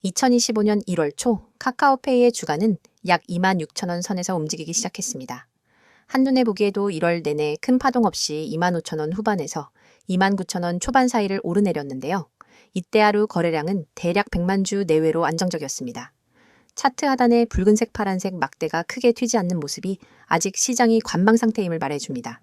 2025년 1월 초 카카오페이의 주가는 약 26,000원 선에서 움직이기 시작했습니다. 한눈에 보기에도 1월 내내 큰 파동 없이 25,000원 후반에서 29,000원 초반 사이를 오르내렸는데요. 이때 하루 거래량은 대략 100만 주 내외로 안정적이었습니다. 차트 하단의 붉은색 파란색 막대가 크게 튀지 않는 모습이 아직 시장이 관망 상태임을 말해줍니다.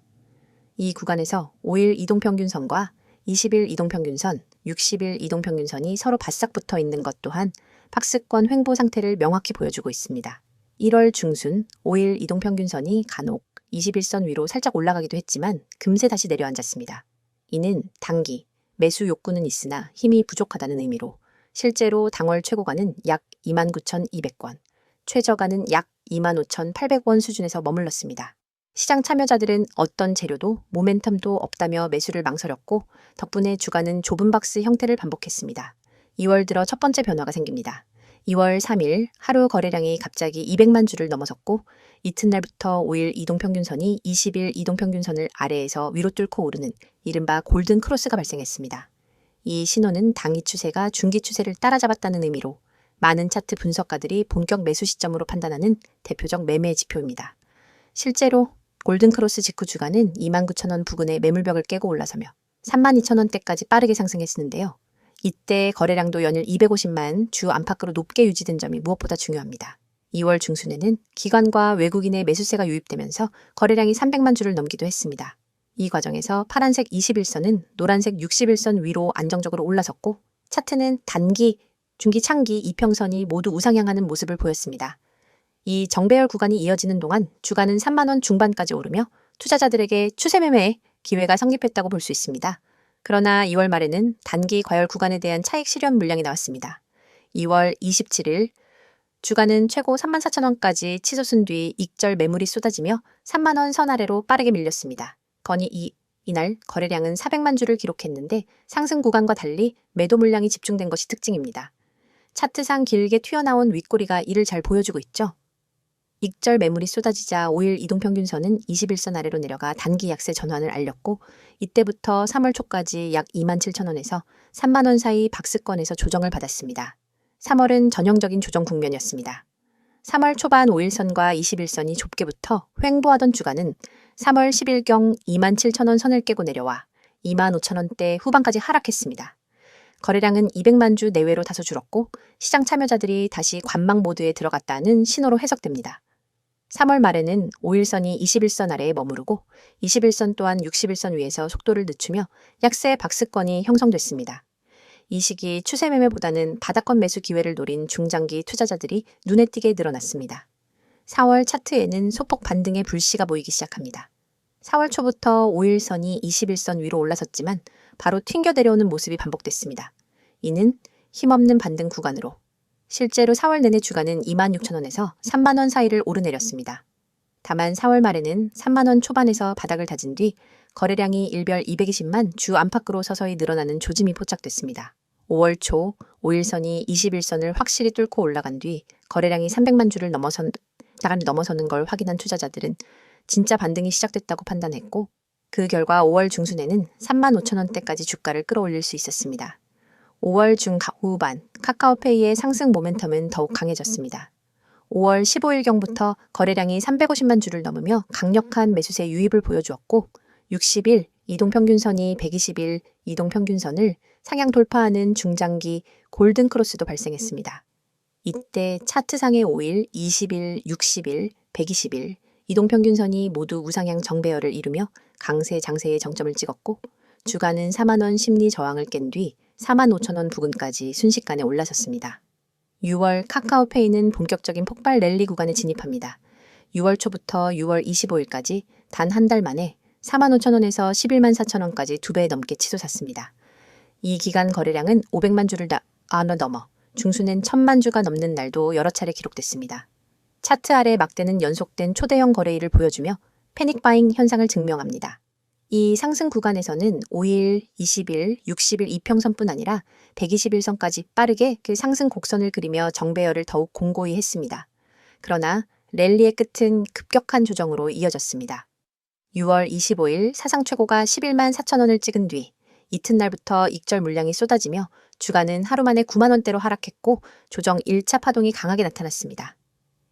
이 구간에서 5일 이동평균선과 20일 이동평균선, 60일 이동평균선이 서로 바싹 붙어 있는 것 또한 박스권 횡보 상태를 명확히 보여주고 있습니다. 1월 중순 5일 이동평균선이 간혹 21선 위로 살짝 올라가기도 했지만 금세 다시 내려앉았습니다. 이는 단기, 매수 욕구는 있으나 힘이 부족하다는 의미로 실제로 당월 최고가는 약 29,200원, 최저가는 약 25,800원 수준에서 머물렀습니다. 시장 참여자들은 어떤 재료도 모멘텀도 없다며 매수를 망설였고 덕분에 주가는 좁은 박스 형태를 반복했습니다. 2월 들어 첫 번째 변화가 생깁니다. 2월 3일 하루 거래량이 갑자기 200만 주를 넘어섰고 이튿날부터 5일 이동평균선이 20일 이동평균선을 아래에서 위로 뚫고 오르는 이른바 골든 크로스가 발생했습니다. 이 신호는 당기 추세가 중기 추세를 따라잡았다는 의미로 많은 차트 분석가들이 본격 매수 시점으로 판단하는 대표적 매매 지표입니다. 실제로 골든크로스 직후 주가는 29,000원 부근의 매물벽을 깨고 올라서며 32,000원대까지 빠르게 상승했는데요. 이때 거래량도 연일 250만 주 안팎으로 높게 유지된 점이 무엇보다 중요합니다. 2월 중순에는 기관과 외국인의 매수세가 유입되면서 거래량이 300만 주를 넘기도 했습니다. 이 과정에서 파란색 21선은 노란색 61선 위로 안정적으로 올라섰고 차트는 단기, 중기, 장기, 이평선이 모두 우상향하는 모습을 보였습니다. 이 정배열 구간이 이어지는 동안 주가는 3만원 중반까지 오르며 투자자들에게 추세 매매의 기회가 성립했다고 볼 수 있습니다. 그러나 2월 말에는 단기 과열 구간에 대한 차익 실현 물량이 나왔습니다. 2월 27일 주가는 최고 34,000원까지 치솟은 뒤 익절 매물이 쏟아지며 3만원 선 아래로 빠르게 밀렸습니다. 건이 이날 거래량은 400만 주를 기록했는데 상승 구간과 달리 매도 물량이 집중된 것이 특징입니다. 차트상 길게 튀어나온 윗꼬리가 이를 잘 보여주고 있죠. 익절 매물이 쏟아지자 5일 이동평균선은 21선 아래로 내려가 단기 약세 전환을 알렸고 이때부터 3월 초까지 약 27,000원에서 3만원 사이 박스권에서 조정을 받았습니다. 3월은 전형적인 조정 국면이었습니다. 3월 초반 5일선과 21선이 좁게 붙어 횡보하던 주가는 3월 10일경 27,000원 선을 깨고 내려와 25,000원대 후반까지 하락했습니다. 거래량은 200만 주 내외로 다소 줄었고 시장 참여자들이 다시 관망 모드에 들어갔다는 신호로 해석됩니다. 3월 말에는 5일선이 21선 아래에 머무르고 21선 또한 61선 위에서 속도를 늦추며 약세 박스권이 형성됐습니다. 이 시기 추세 매매보다는 바닥권 매수 기회를 노린 중장기 투자자들이 눈에 띄게 늘어났습니다. 4월 차트에는 소폭 반등의 불씨가 보이기 시작합니다. 4월 초부터 5일선이 21선 위로 올라섰지만 바로 튕겨 내려오는 모습이 반복됐습니다. 이는 힘없는 반등 구간으로 실제로 4월 내내 주가는 26,000원에서 3만원 사이를 오르내렸습니다. 다만 4월 말에는 3만원 초반에서 바닥을 다진 뒤 거래량이 일별 220만 주 안팎으로 서서히 늘어나는 조짐이 포착됐습니다. 5월 초 5일선이 21선을 확실히 뚫고 올라간 뒤 거래량이 300만 주를 넘어서는 걸 확인한 투자자들은 진짜 반등이 시작됐다고 판단했고 그 결과 5월 중순에는 35,000원대까지 주가를 끌어올릴 수 있었습니다. 5월 중후반 카카오페이의 상승 모멘텀은 더욱 강해졌습니다. 5월 15일경부터 거래량이 350만 주를 넘으며 강력한 매수세 유입을 보여주었고 60일 이동평균선이 120일 이동평균선을 상향 돌파하는 중장기 골든크로스도 발생했습니다. 이때 차트상의 5일, 20일, 60일, 120일 이동평균선이 모두 우상향 정배열을 이루며 강세 장세의 정점을 찍었고 주가는 4만원 심리 저항을 깬 뒤 45,000원 부근까지 순식간에 올라섰습니다. 6월 카카오페이는 본격적인 폭발 랠리 구간에 진입합니다. 6월 초부터 6월 25일까지 단 한 달 만에 45,000원에서 11만 4천원까지 2배 넘게 치솟았습니다. 이 기간 거래량은 500만 주를 넘어 중순엔 1,000만 주가 넘는 날도 여러 차례 기록됐습니다. 차트 아래 막대는 연속된 초대형 거래일을 보여주며 패닉 바잉 현상을 증명합니다. 이 상승 구간에서는 5일, 20일, 60일 이평선뿐 아니라 121선까지 빠르게 그 상승 곡선을 그리며 정배열을 더욱 공고히 했습니다. 그러나 랠리의 끝은 급격한 조정으로 이어졌습니다. 6월 25일 사상 최고가 11만 4천원을 찍은 뒤 이튿날부터 익절 물량이 쏟아지며 주가는 하루 만에 9만 원대로 하락했고 조정 1차 파동이 강하게 나타났습니다.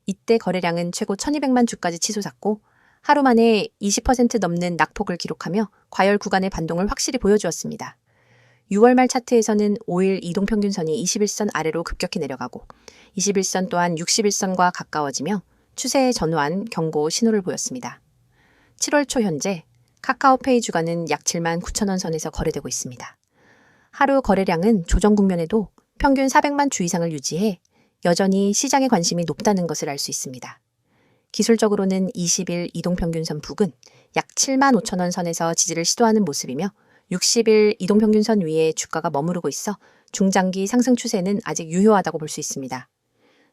이때 거래량은 최고 1200만 주까지 치솟았고 하루 만에 20% 넘는 낙폭을 기록하며 과열 구간의 반동을 확실히 보여주었습니다. 6월 말 차트에서는 5일 이동평균선이 21선 아래로 급격히 내려가고 21선 또한 61선과 가까워지며 추세의 전환, 경고 신호를 보였습니다. 7월 초 현재 카카오페이 주가는 약 7만 9천 원 선에서 거래되고 있습니다. 하루 거래량은 조정 국면에도 평균 400만 주 이상을 유지해 여전히 시장의 관심이 높다는 것을 알 수 있습니다. 기술적으로는 20일 이동평균선 북은 약 7만 5천 원 선에서 지지를 시도하는 모습이며 60일 이동평균선 위에 주가가 머무르고 있어 중장기 상승 추세는 아직 유효하다고 볼 수 있습니다.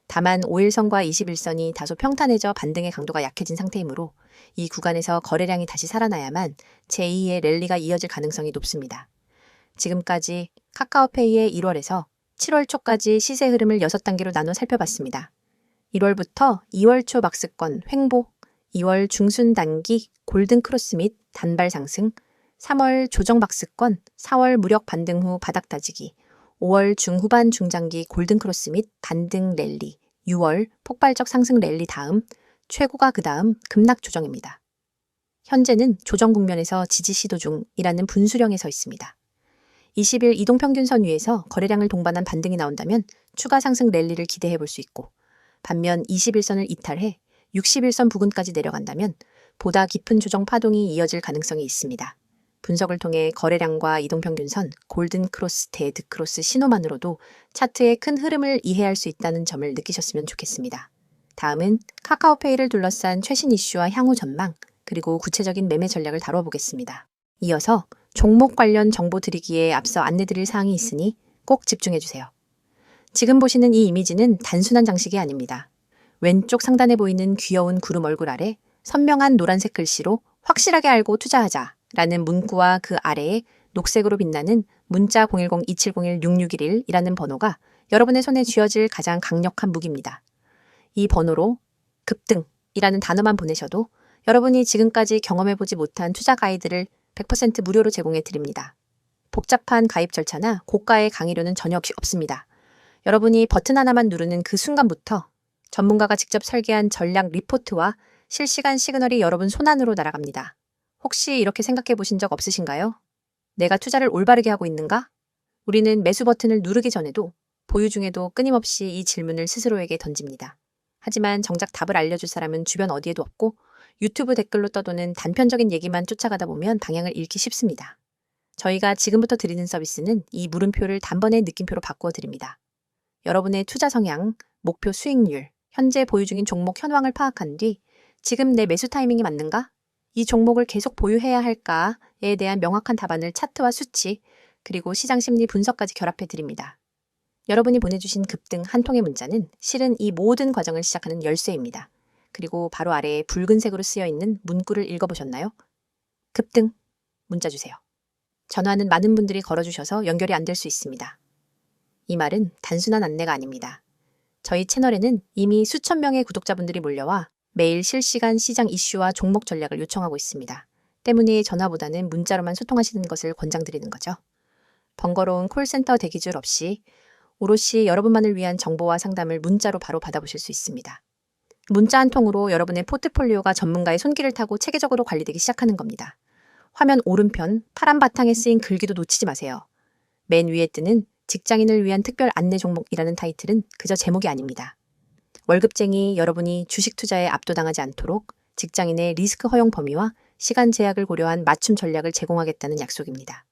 다만 5일선과 21선이 다소 평탄해져 반등의 강도가 약해진 상태이므로 이 구간에서 거래량이 다시 살아나야만 제2의 랠리가 이어질 가능성이 높습니다. 지금까지 카카오페이의 1월에서 7월 초까지 시세 흐름을 6단계로 나눠 살펴봤습니다. 1월부터 2월 초 박스권 횡보, 2월 중순 단기 골든 크로스 및 단발 상승, 3월 조정 박스권, 4월 무력 반등 후 바닥 다지기, 5월 중후반 중장기 골든 크로스 및 반등 랠리, 6월 폭발적 상승 랠리 다음, 최고가 그 다음 급락 조정입니다. 현재는 조정 국면에서 지지 시도 중이라는 분수령에 서 있습니다. 20일 이동평균선 위에서 거래량을 동반한 반등이 나온다면 추가 상승 랠리를 기대해 볼 수 있고 반면 21선을 이탈해 61선 부근까지 내려간다면 보다 깊은 조정 파동이 이어질 가능성이 있습니다. 분석을 통해 거래량과 이동평균선, 골든크로스, 데드크로스 신호만으로도 차트의 큰 흐름을 이해할 수 있다는 점을 느끼셨으면 좋겠습니다. 다음은 카카오페이를 둘러싼 최신 이슈와 향후 전망, 그리고 구체적인 매매 전략을 다뤄보겠습니다. 이어서 종목 관련 정보 드리기에 앞서 안내드릴 사항이 있으니 꼭 집중해주세요. 지금 보시는 이 이미지는 단순한 장식이 아닙니다. 왼쪽 상단에 보이는 귀여운 구름 얼굴 아래 선명한 노란색 글씨로 확실하게 알고 투자하자 라는 문구와 그 아래에 녹색으로 빛나는 문자 010-2701-6611이라는 번호가 여러분의 손에 쥐어질 가장 강력한 무기입니다. 이 번호로 급등이라는 단어만 보내셔도 여러분이 지금까지 경험해보지 못한 투자 가이드를 100% 무료로 제공해 드립니다. 복잡한 가입 절차나 고가의 강의료는 전혀 없습니다. 여러분이 버튼 하나만 누르는 그 순간부터 전문가가 직접 설계한 전략 리포트와 실시간 시그널이 여러분 손안으로 날아갑니다. 혹시 이렇게 생각해 보신 적 없으신가요? 내가 투자를 올바르게 하고 있는가? 우리는 매수 버튼을 누르기 전에도 보유 중에도 끊임없이 이 질문을 스스로에게 던집니다. 하지만 정작 답을 알려줄 사람은 주변 어디에도 없고 유튜브 댓글로 떠도는 단편적인 얘기만 쫓아가다 보면 방향을 잃기 쉽습니다. 저희가 지금부터 드리는 서비스는 이 물음표를 단번에 느낌표로 바꾸어 드립니다. 여러분의 투자 성향, 목표 수익률, 현재 보유 중인 종목 현황을 파악한 뒤 지금 내 매수 타이밍이 맞는가? 이 종목을 계속 보유해야 할까에 대한 명확한 답안을 차트와 수치, 그리고 시장 심리 분석까지 결합해 드립니다. 여러분이 보내주신 급등 한 통의 문자는 실은 이 모든 과정을 시작하는 열쇠입니다. 그리고 바로 아래에 붉은색으로 쓰여 있는 문구를 읽어보셨나요? 급등, 문자 주세요. 전화는 많은 분들이 걸어주셔서 연결이 안 될 수 있습니다. 이 말은 단순한 안내가 아닙니다. 저희 채널에는 이미 수천 명의 구독자분들이 몰려와 매일 실시간 시장 이슈와 종목 전략을 요청하고 있습니다. 때문에 전화보다는 문자로만 소통하시는 것을 권장드리는 거죠. 번거로운 콜센터 대기줄 없이 오롯이 여러분만을 위한 정보와 상담을 문자로 바로 받아보실 수 있습니다. 문자 한 통으로 여러분의 포트폴리오가 전문가의 손길을 타고 체계적으로 관리되기 시작하는 겁니다. 화면 오른편 파란 바탕에 쓰인 글귀도 놓치지 마세요. 맨 위에 뜨는 직장인을 위한 특별 안내 종목이라는 타이틀은 그저 제목이 아닙니다. 월급쟁이 여러분이 주식 투자에 압도당하지 않도록 직장인의 리스크 허용 범위와 시간 제약을 고려한 맞춤 전략을 제공하겠다는 약속입니다.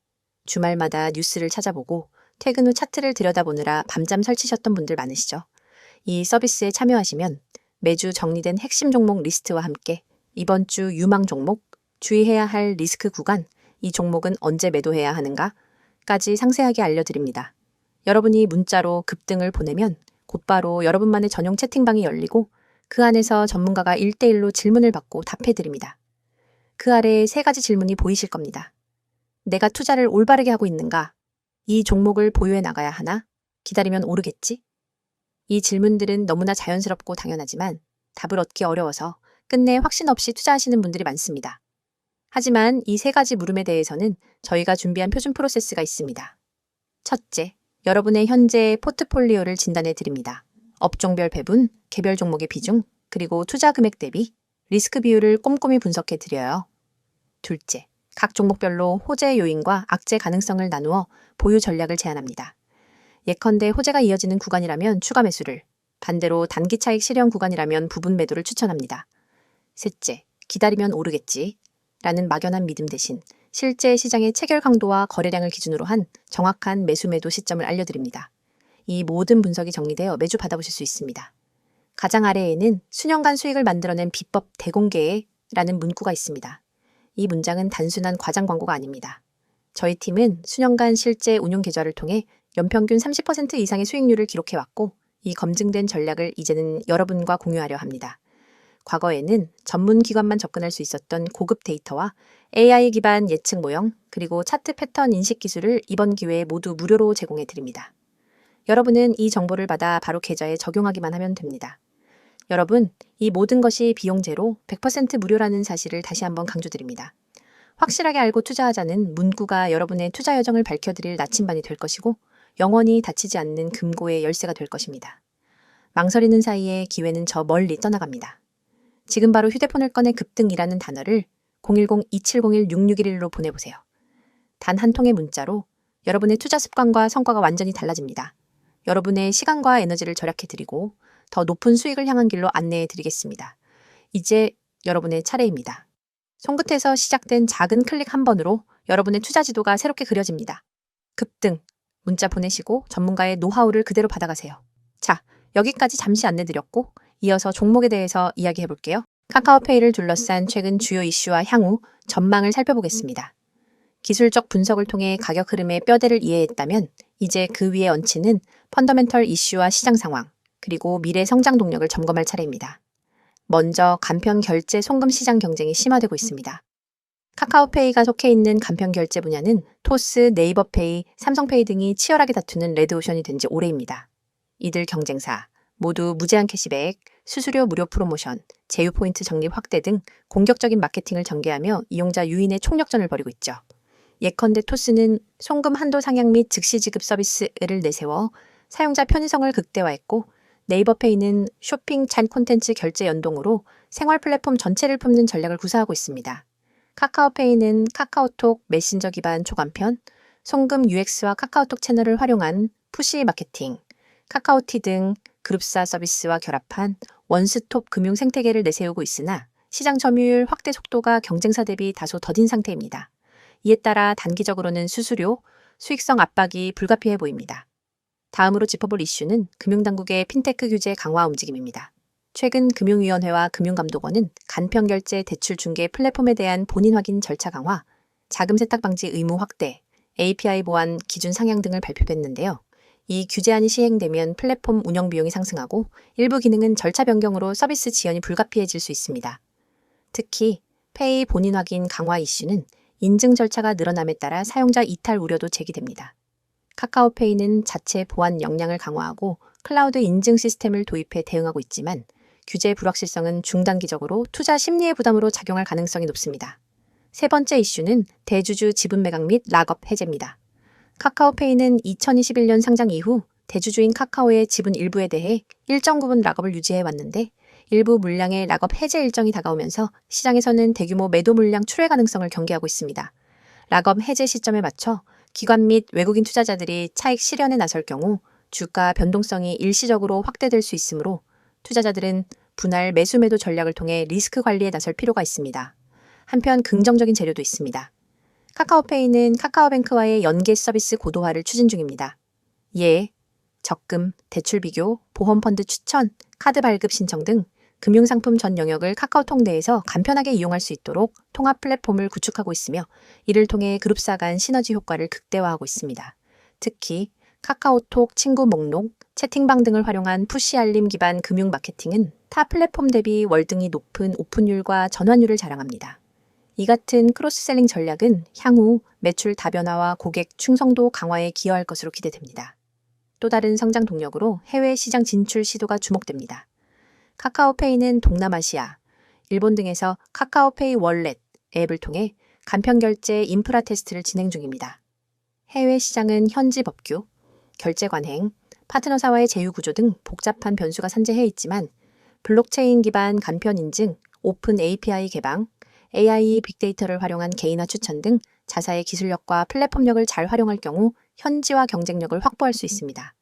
주말마다 뉴스를 찾아보고 퇴근 후 차트를 들여다보느라 밤잠 설치셨던 분들 많으시죠? 이 서비스에 참여하시면 매주 정리된 핵심 종목 리스트와 함께 이번 주 유망 종목, 주의해야 할 리스크 구간, 이 종목은 언제 매도해야 하는가까지 상세하게 알려드립니다. 여러분이 문자로 급등을 보내면 곧바로 여러분만의 전용 채팅방이 열리고 그 안에서 전문가가 1대1로 질문을 받고 답해드립니다. 그 아래에 3가지 질문이 보이실 겁니다. 내가 투자를 올바르게 하고 있는가? 이 종목을 보유해 나가야 하나? 기다리면 오르겠지? 이 질문들은 너무나 자연스럽고 당연하지만 답을 얻기 어려워서 끝내 확신 없이 투자하시는 분들이 많습니다. 하지만 이 세 가지 물음에 대해서는 저희가 준비한 표준 프로세스가 있습니다. 첫째, 여러분의 현재 포트폴리오를 진단해 드립니다. 업종별 배분, 개별 종목의 비중, 그리고 투자 금액 대비, 리스크 비율을 꼼꼼히 분석해 드려요. 둘째, 각 종목별로 호재 요인과 악재 가능성을 나누어 보유 전략을 제안합니다. 예컨대 호재가 이어지는 구간이라면 추가 매수를, 반대로 단기 차익 실현 구간이라면 부분 매도를 추천합니다. 셋째, 기다리면 오르겠지 라는 막연한 믿음 대신 실제 시장의 체결 강도와 거래량을 기준으로 한 정확한 매수 매도 시점을 알려드립니다. 이 모든 분석이 정리되어 매주 받아보실 수 있습니다. 가장 아래에는 수년간 수익을 만들어낸 비법 대공개라는 문구가 있습니다. 이 문장은 단순한 과장 광고가 아닙니다. 저희 팀은 수년간 실제 운용 계좌를 통해 연평균 30% 이상의 수익률을 기록해왔고 이 검증된 전략을 이제는 여러분과 공유하려 합니다. 과거에는 전문 기관만 접근할 수 있었던 고급 데이터와 AI 기반 예측 모형, 그리고 차트 패턴 인식 기술을 이번 기회에 모두 무료로 제공해 드립니다. 여러분은 이 정보를 받아 바로 계좌에 적용하기만 하면 됩니다. 여러분, 이 모든 것이 비용 제로 100% 무료라는 사실을 다시 한번 강조드립니다. 확실하게 알고 투자하자는 문구가 여러분의 투자 여정을 밝혀드릴 나침반이 될 것이고 영원히 닫히지 않는 금고의 열쇠가 될 것입니다. 망설이는 사이에 기회는 저 멀리 떠나갑니다. 지금 바로 휴대폰을 꺼내 급등이라는 단어를 010-2701-6611로 보내보세요. 단 한 통의 문자로 여러분의 투자 습관과 성과가 완전히 달라집니다. 여러분의 시간과 에너지를 절약해드리고 더 높은 수익을 향한 길로 안내해드리겠습니다. 이제 여러분의 차례입니다. 손끝에서 시작된 작은 클릭 한 번으로 여러분의 투자 지도가 새롭게 그려집니다. 급등, 문자 보내시고 전문가의 노하우를 그대로 받아가세요. 자, 여기까지 잠시 안내드렸고 이어서 종목에 대해서 이야기해볼게요. 카카오페이를 둘러싼 최근 주요 이슈와 향후 전망을 살펴보겠습니다. 기술적 분석을 통해 가격 흐름의 뼈대를 이해했다면 이제 그 위에 얹히는 펀더멘털 이슈와 시장 상황, 그리고 미래 성장 동력을 점검할 차례입니다. 먼저 간편 결제 송금 시장 경쟁이 심화되고 있습니다. 카카오페이가 속해 있는 간편 결제 분야는 토스, 네이버페이, 삼성페이 등이 치열하게 다투는 레드오션이 된 지 오래입니다. 이들 경쟁사 모두 무제한 캐시백, 수수료 무료 프로모션, 제휴 포인트 적립 확대 등 공격적인 마케팅을 전개하며 이용자 유인의 총력전을 벌이고 있죠. 예컨대 토스는 송금 한도 상향 및 즉시 지급 서비스를 내세워 사용자 편의성을 극대화했고 네이버페이는 쇼핑 잔 콘텐츠 결제 연동으로 생활 플랫폼 전체를 품는 전략을 구사하고 있습니다. 카카오페이는 카카오톡 메신저 기반 초간편, 송금 UX와 카카오톡 채널을 활용한 푸시 마케팅, 카카오티 등 그룹사 서비스와 결합한 원스톱 금융 생태계를 내세우고 있으나 시장 점유율 확대 속도가 경쟁사 대비 다소 더딘 상태입니다. 이에 따라 단기적으로는 수수료, 수익성 압박이 불가피해 보입니다. 다음으로 짚어볼 이슈는 금융당국의 핀테크 규제 강화 움직임입니다. 최근 금융위원회와 금융감독원은 간편결제 대출 중개 플랫폼에 대한 본인 확인 절차 강화, 자금 세탁 방지 의무 확대, API 보안 기준 상향 등을 발표했는데요. 이 규제안이 시행되면 플랫폼 운영 비용이 상승하고 일부 기능은 절차 변경으로 서비스 지연이 불가피해질 수 있습니다. 특히 페이 본인 확인 강화 이슈는 인증 절차가 늘어남에 따라 사용자 이탈 우려도 제기됩니다. 카카오페이는 자체 보안 역량을 강화하고 클라우드 인증 시스템을 도입해 대응하고 있지만 규제 불확실성은 중단기적으로 투자 심리의 부담으로 작용할 가능성이 높습니다. 세 번째 이슈는 대주주 지분 매각 및 락업 해제입니다. 카카오페이는 2021년 상장 이후 대주주인 카카오의 지분 일부에 대해 일정 부분 락업을 유지해 왔는데 일부 물량의 락업 해제 일정이 다가오면서 시장에서는 대규모 매도 물량 출회 가능성을 경계하고 있습니다. 락업 해제 시점에 맞춰 기관 및 외국인 투자자들이 차익 실현에 나설 경우 주가 변동성이 일시적으로 확대될 수 있으므로 투자자들은 분할 매수 매도 전략을 통해 리스크 관리에 나설 필요가 있습니다. 한편 긍정적인 재료도 있습니다. 카카오페이는 카카오뱅크와의 연계 서비스 고도화를 추진 중입니다. 이에 적금, 대출 비교, 보험펀드 추천, 카드 발급 신청 등 금융상품 전 영역을 카카오톡 내에서 간편하게 이용할 수 있도록 통합 플랫폼을 구축하고 있으며 이를 통해 그룹사 간 시너지 효과를 극대화하고 있습니다. 특히 카카오톡 친구 목록, 채팅방 등을 활용한 푸시 알림 기반 금융 마케팅은 타 플랫폼 대비 월등히 높은 오픈율과 전환율을 자랑합니다. 이 같은 크로스셀링 전략은 향후 매출 다변화와 고객 충성도 강화에 기여할 것으로 기대됩니다. 또 다른 성장 동력으로 해외 시장 진출 시도가 주목됩니다. 카카오페이는 동남아시아, 일본 등에서 카카오페이 월렛, 앱을 통해 간편결제 인프라 테스트를 진행 중입니다. 해외 시장은 현지 법규, 결제 관행, 파트너사와의 제휴구조 등 복잡한 변수가 산재해 있지만 블록체인 기반 간편 인증, 오픈 API 개방, AI 빅데이터를 활용한 개인화 추천 등 자사의 기술력과 플랫폼력을 잘 활용할 경우 현지화 경쟁력을 확보할 수 있습니다.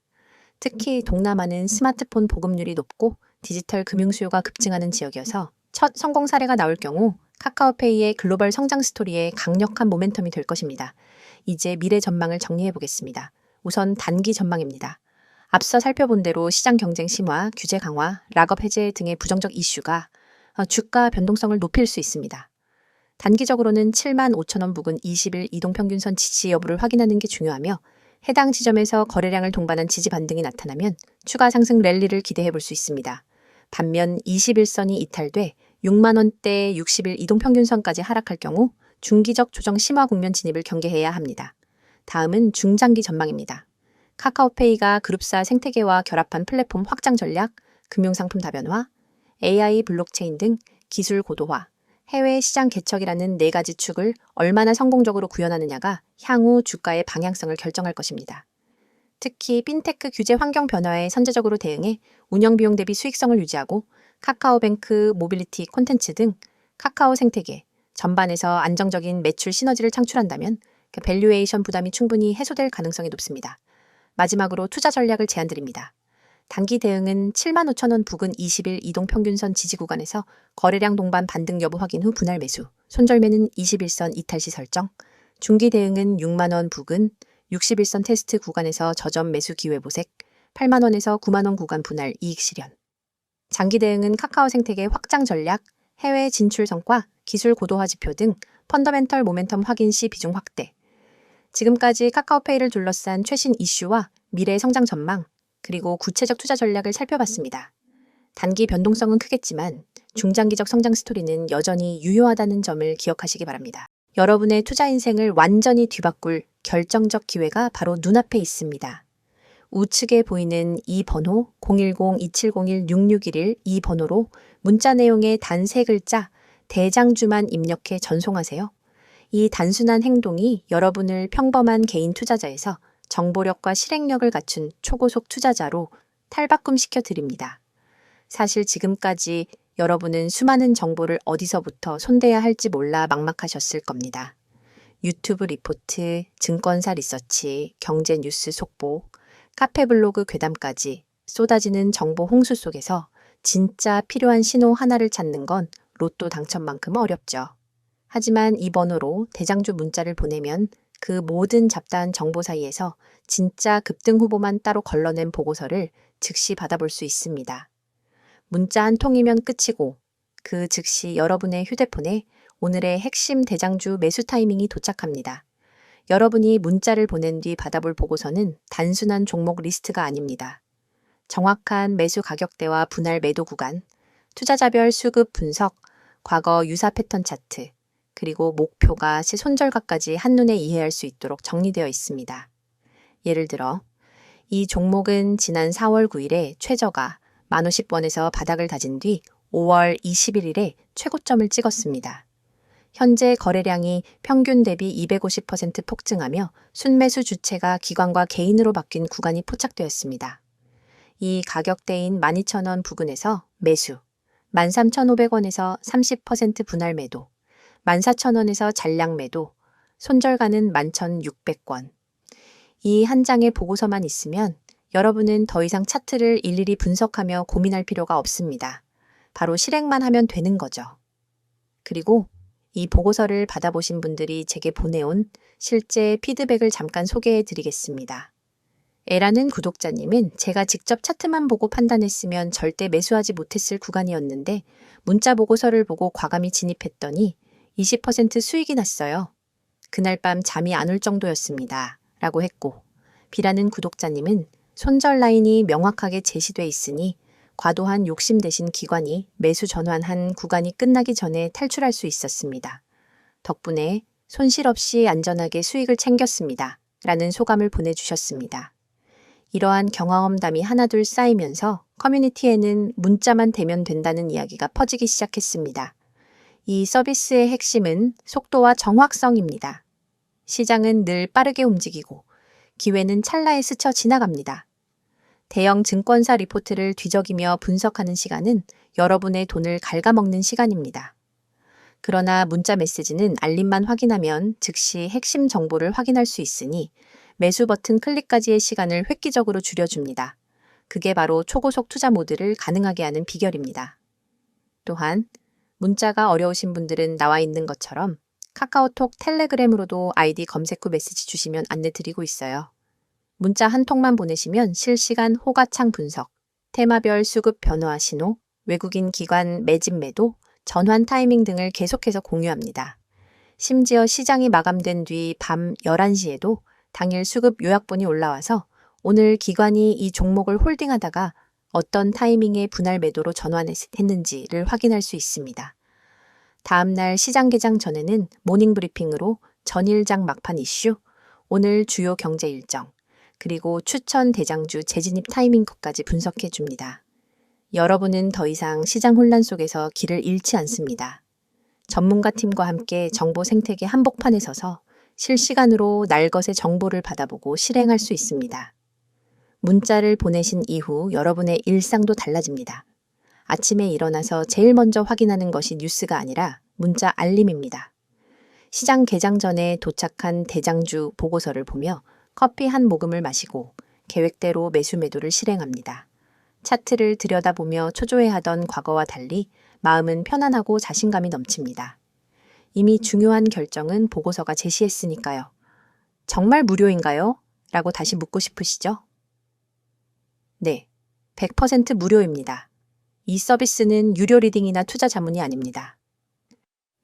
특히 동남아는 스마트폰 보급률이 높고 디지털 금융 수요가 급증하는 지역이어서 첫 성공 사례가 나올 경우 카카오페이의 글로벌 성장 스토리에 강력한 모멘텀이 될 것입니다. 이제 미래 전망을 정리해 보겠습니다. 우선 단기 전망입니다. 앞서 살펴본 대로 시장 경쟁 심화, 규제 강화, 락업 해제 등의 부정적 이슈가 주가 변동성을 높일 수 있습니다. 단기적으로는 75,000원 부근 20일 이동평균선 지지 여부를 확인하는 게 중요하며 해당 지점에서 거래량을 동반한 지지 반등이 나타나면 추가 상승 랠리를 기대해 볼 수 있습니다. 반면 21선이 이탈돼 6만원대 60일 이동평균선까지 하락할 경우 중기적 조정 심화 국면 진입을 경계해야 합니다. 다음은 중장기 전망입니다. 카카오페이가 그룹사 생태계와 결합한 플랫폼 확장 전략, 금융상품 다변화, AI 블록체인 등 기술 고도화, 해외 시장 개척이라는 4가지 축을 얼마나 성공적으로 구현하느냐가 향후 주가의 방향성을 결정할 것입니다. 특히 핀테크 규제 환경 변화에 선제적으로 대응해 운영 비용 대비 수익성을 유지하고 카카오뱅크 모빌리티 콘텐츠 등 카카오 생태계 전반에서 안정적인 매출 시너지를 창출한다면 그 밸류에이션 부담이 충분히 해소될 가능성이 높습니다. 마지막으로 투자 전략을 제안드립니다. 단기 대응은 75,000원 부근 20일 이동평균선 지지 구간에서 거래량 동반 반등 여부 확인 후 분할 매수, 손절매는 21선 이탈 시 설정, 중기 대응은 6만원 부근 61선 테스트 구간에서 저점 매수 기회 보색, 8만원에서 9만원 구간 분할 이익 실현. 장기 대응은 카카오 생태계 확장 전략, 해외 진출 성과, 기술 고도화 지표 등 펀더멘털 모멘텀 확인 시 비중 확대. 지금까지 카카오페이를 둘러싼 최신 이슈와 미래 성장 전망, 그리고 구체적 투자 전략을 살펴봤습니다. 단기 변동성은 크겠지만 중장기적 성장 스토리는 여전히 유효하다는 점을 기억하시기 바랍니다. 여러분의 투자 인생을 완전히 뒤바꿀 결정적 기회가 바로 눈앞에 있습니다. 우측에 보이는 이 번호 010-2701-6611 이 번호로 문자 내용의 단 3글자 대장주만 입력해 전송하세요. 이 단순한 행동이 여러분을 평범한 개인 투자자에서 정보력과 실행력을 갖춘 초고속 투자자로 탈바꿈시켜 드립니다. 사실 지금까지 여러분은 수많은 정보를 어디서부터 손대야 할지 몰라 막막하셨을 겁니다. 유튜브 리포트, 증권사 리서치, 경제 뉴스 속보, 카페 블로그 괴담까지 쏟아지는 정보 홍수 속에서 진짜 필요한 신호 하나를 찾는 건 로또 당첨만큼 어렵죠. 하지만 이 번호로 대장주 문자를 보내면 그 모든 잡다한 정보 사이에서 진짜 급등 후보만 따로 걸러낸 보고서를 즉시 받아볼 수 있습니다. 문자 한 통이면 끝이고 그 즉시 여러분의 휴대폰에 오늘의 핵심 대장주 매수 타이밍이 도착합니다. 여러분이 문자를 보낸 뒤 받아볼 보고서는 단순한 종목 리스트가 아닙니다. 정확한 매수 가격대와 분할 매도 구간, 투자자별 수급 분석, 과거 유사 패턴 차트, 그리고 목표가 손절가까지 한눈에 이해할 수 있도록 정리되어 있습니다. 예를 들어 이 종목은 지난 4월 9일에 최저가 1050원에서 바닥을 다진 뒤 5월 21일에 최고점을 찍었습니다. 현재 거래량이 평균 대비 250% 폭증하며 순매수 주체가 기관과 개인으로 바뀐 구간이 포착되었습니다. 이 가격대인 12,000원 부근에서 매수, 13,500원에서 30% 분할 매도, 14,000원에서 잔량 매도, 손절가는 11,600원. 이 한 장의 보고서만 있으면 여러분은 더 이상 차트를 일일이 분석하며 고민할 필요가 없습니다. 바로 실행만 하면 되는 거죠. 그리고 이 보고서를 받아보신 분들이 제게 보내온 실제 피드백을 잠깐 소개해 드리겠습니다. 에라는 구독자님은 제가 직접 차트만 보고 판단했으면 절대 매수하지 못했을 구간이었는데 문자 보고서를 보고 과감히 진입했더니 20% 수익이 났어요. 그날 밤 잠이 안 올 정도였습니다. 라고 했고, B라는 구독자님은 손절 라인이 명확하게 제시돼 있으니 과도한 욕심 대신 기관이 매수 전환한 구간이 끝나기 전에 탈출할 수 있었습니다. 덕분에 손실 없이 안전하게 수익을 챙겼습니다. 라는 소감을 보내주셨습니다. 이러한 경험담이 하나둘 쌓이면서 커뮤니티에는 문자만 대면 된다는 이야기가 퍼지기 시작했습니다. 이 서비스의 핵심은 속도와 정확성입니다. 시장은 늘 빠르게 움직이고 기회는 찰나에 스쳐 지나갑니다. 대형 증권사 리포트를 뒤적이며 분석하는 시간은 여러분의 돈을 갉아먹는 시간입니다. 그러나 문자 메시지는 알림만 확인하면 즉시 핵심 정보를 확인할 수 있으니 매수 버튼 클릭까지의 시간을 획기적으로 줄여줍니다. 그게 바로 초고속 투자 모드를 가능하게 하는 비결입니다. 또한 문자가 어려우신 분들은 나와 있는 것처럼 카카오톡, 텔레그램으로도 아이디 검색 후 메시지 주시면 안내 드리고 있어요. 문자 한 통만 보내시면 실시간 호가창 분석, 테마별 수급 변화 신호, 외국인 기관 매집 매도, 전환 타이밍 등을 계속해서 공유합니다. 심지어 시장이 마감된 뒤 밤 11시에도 당일 수급 요약본이 올라와서 오늘 기관이 이 종목을 홀딩하다가 어떤 타이밍에 분할 매도로 전환했는지를 확인할 수 있습니다. 다음날 시장 개장 전에는 모닝 브리핑으로 전일장 막판 이슈, 오늘 주요 경제 일정, 그리고 추천 대장주 재진입 타이밍까지 분석해 줍니다. 여러분은 더 이상 시장 혼란 속에서 길을 잃지 않습니다. 전문가 팀과 함께 정보 생태계 한복판에 서서 실시간으로 날것의 정보를 받아보고 실행할 수 있습니다. 문자를 보내신 이후 여러분의 일상도 달라집니다. 아침에 일어나서 제일 먼저 확인하는 것이 뉴스가 아니라 문자 알림입니다. 시장 개장 전에 도착한 대장주 보고서를 보며 커피 한 모금을 마시고 계획대로 매수 매도를 실행합니다. 차트를 들여다보며 초조해하던 과거와 달리 마음은 편안하고 자신감이 넘칩니다. 이미 중요한 결정은 보고서가 제시했으니까요. 정말 무료인가요? 라고 다시 묻고 싶으시죠? 네, 100% 무료입니다. 이 서비스는 유료 리딩이나 투자 자문이 아닙니다.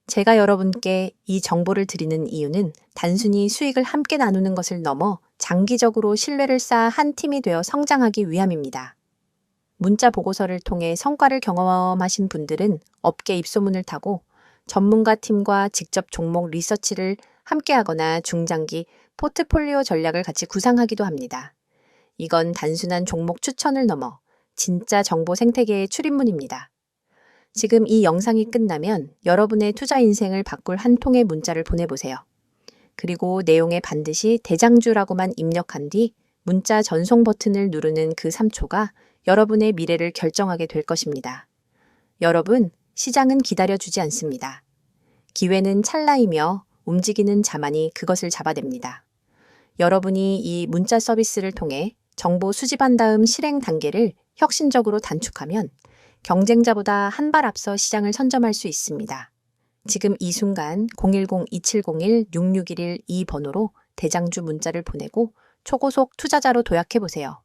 제가 여러분께 이 정보를 드리는 이유는 단순히 수익을 함께 나누는 것을 넘어 장기적으로 신뢰를 쌓아 한 팀이 되어 성장하기 위함입니다. 문자 보고서를 통해 성과를 경험하신 분들은 업계 입소문을 타고 전문가 팀과 직접 종목 리서치를 함께하거나 중장기 포트폴리오 전략을 같이 구상하기도 합니다. 이건 단순한 종목 추천을 넘어 진짜 정보 생태계의 출입문입니다. 지금 이 영상이 끝나면 여러분의 투자 인생을 바꿀 한 통의 문자를 보내보세요. 그리고 내용에 반드시 대장주라고만 입력한 뒤 문자 전송 버튼을 누르는 그 3초가 여러분의 미래를 결정하게 될 것입니다. 여러분, 시장은 기다려주지 않습니다. 기회는 찰나이며 움직이는 자만이 그것을 잡아냅니다. 여러분이 이 문자 서비스를 통해 정보 수집한 다음 실행 단계를 혁신적으로 단축하면 경쟁자보다 한 발 앞서 시장을 선점할 수 있습니다. 지금 이 순간 010-2701-6611 이 번호로 대장주 문자를 보내고 초고속 투자자로 도약해보세요.